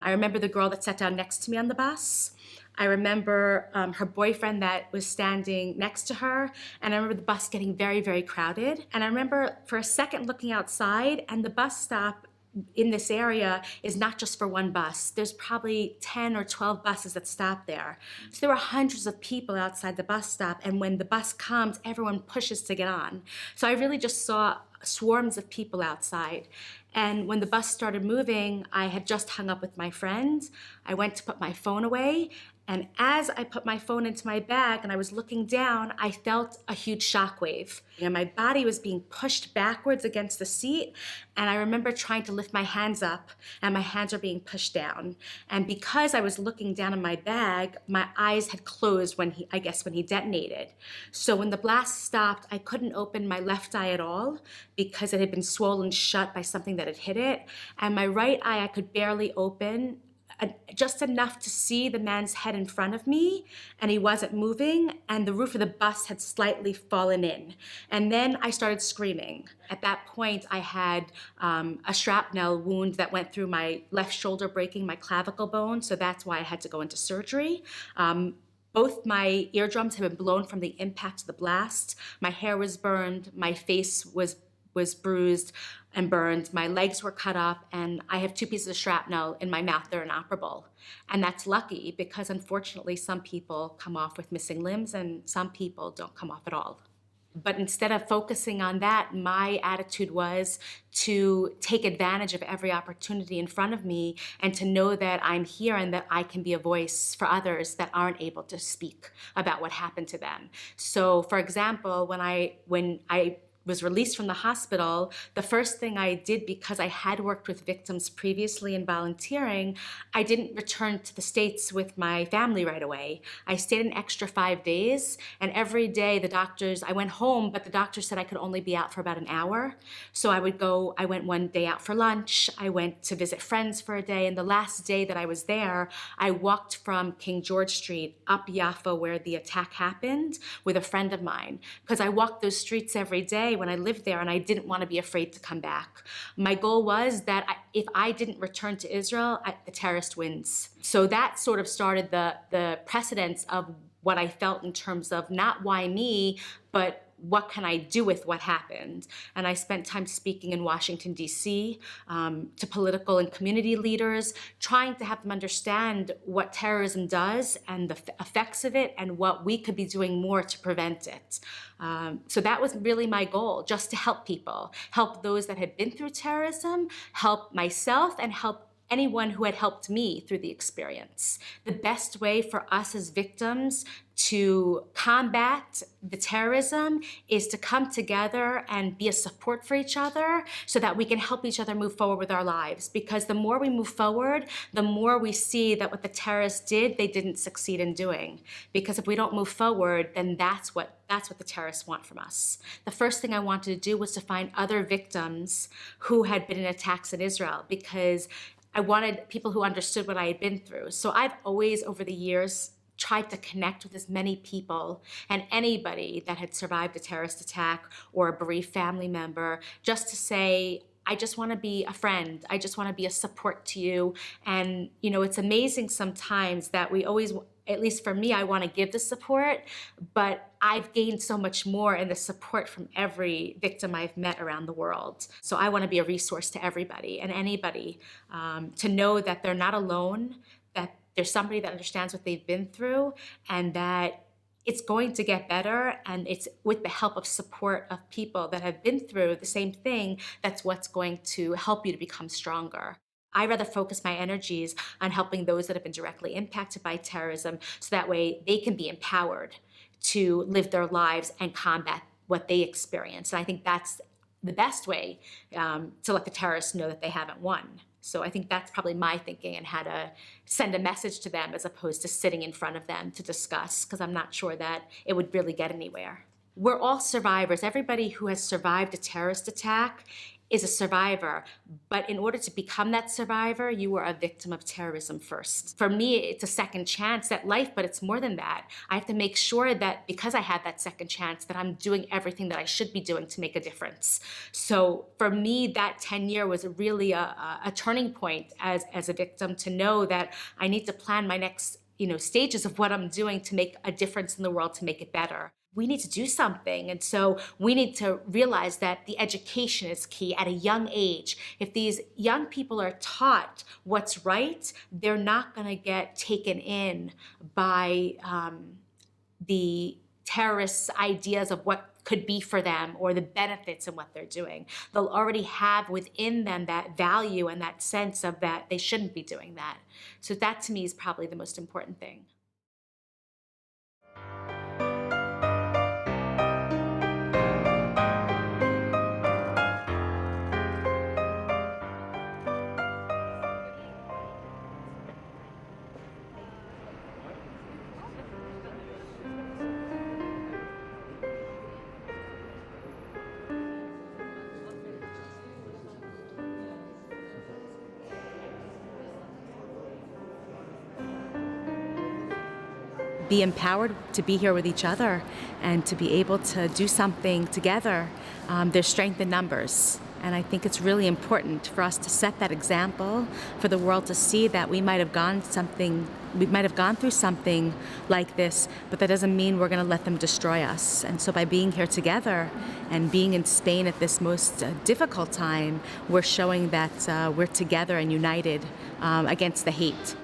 I remember the girl that sat down next to me on the bus. I remember her boyfriend that was standing next to her, and I remember the bus getting very, very crowded. And I remember for a second looking outside, and the bus stop in this area is not just for one bus. There's probably 10 or 12 buses that stop there. So there were hundreds of people outside the bus stop, and when the bus comes, everyone pushes to get on. So I really just saw swarms of people outside. And when the bus started moving, I had just hung up with my friend. I went to put my phone away, and as I put my phone into my bag and I was looking down, I felt a huge shockwave. And my body was being pushed backwards against the seat, and I remember trying to lift my hands up, and my hands were being pushed down. And because I was looking down in my bag, my eyes had closed when he detonated. So when the blast stopped, I couldn't open my left eye at all because it had been swollen shut by something that had hit it. And my right eye I could barely open, just enough to see the man's head in front of me, and he wasn't moving, and the roof of the bus had slightly fallen in. And then I started screaming. At that point, I had a shrapnel wound that went through my left shoulder, breaking my clavicle bone, so that's why I had to go into surgery. Both my eardrums had been blown from the impact of the blast. My hair was burned, my face was bruised and burned, my legs were cut up, and I have 2 pieces of shrapnel in my mouth that are inoperable. And that's lucky because unfortunately some people come off with missing limbs and some people don't come off at all. But instead of focusing on that, my attitude was to take advantage of every opportunity in front of me and to know that I'm here and that I can be a voice for others that aren't able to speak about what happened to them. So for example, when I was released from the hospital, the first thing I did, because I had worked with victims previously in volunteering, I didn't return to the States with my family right away. I stayed an extra 5 days, and every day I went home, but the doctor said I could only be out for about an hour. So I went one day out for lunch, I went to visit friends for a day, and the last day that I was there, I walked from King George Street up Yaffa where the attack happened with a friend of mine, because I walked those streets every day when I lived there, and I didn't want to be afraid to come back. My goal was that if I didn't return to Israel, the terrorist wins. So that sort of started the precedence of what I felt in terms of not why me, but what can I do with what happened? And I spent time speaking in Washington, D.C., to political and community leaders, trying to have them understand what terrorism does and the effects of it and what we could be doing more to prevent it. So that was really my goal, just to help people, help those that had been through terrorism, help myself, and help anyone who had helped me through the experience. The best way for us as victims to combat the terrorism is to come together and be a support for each other so that we can help each other move forward with our lives. Because the more we move forward, the more we see that what the terrorists did, they didn't succeed in doing. Because if we don't move forward, then that's what the terrorists want from us. The first thing I wanted to do was to find other victims who had been in attacks in Israel, because I wanted people who understood what I had been through. So I've always, over the years, tried to connect with as many people and anybody that had survived a terrorist attack or a bereaved family member, just to say, I just want to be a friend. I just want to be a support to you. And, you know, it's amazing sometimes that we always, at least for me, I want to give the support, but I've gained so much more in the support from every victim I've met around the world. So I want to be a resource to everybody and anybody, to know that they're not alone, that there's somebody that understands what they've been through, and that it's going to get better, and it's with the help of support of people that have been through the same thing that's what's going to help you to become stronger. I rather focus my energies on helping those that have been directly impacted by terrorism, so that way they can be empowered to live their lives and combat what they experience. And I think that's the best way to let the terrorists know that they haven't won. So I think that's probably my thinking, and how to send a message to them as opposed to sitting in front of them to discuss, because I'm not sure that it would really get anywhere. We're all survivors. Everybody who has survived a terrorist attack is a survivor, but in order to become that survivor, you were a victim of terrorism first. For me, it's a second chance at life, but it's more than that. I have to make sure that because I had that second chance, that I'm doing everything that I should be doing to make a difference. So for me, that 10-year was really a turning point as a victim, to know that I need to plan my next stages of what I'm doing to make a difference in the world, to make it better. We need to do something. And so we need to realize that the education is key at a young age. If these young people are taught what's right, they're not going to get taken in by the terrorists' ideas of what could be for them or the benefits in what they're doing. They'll already have within them that value and that sense of that they shouldn't be doing that. So that to me is probably the most important thing. Be empowered to be here with each other and to be able to do something together. There's strength in numbers. And I think it's really important for us to set that example for the world to see that we might have gone through something like this, but that doesn't mean we're going to let them destroy us. And so by being here together and being in Spain at this most difficult time, we're showing that we're together and united against the hate.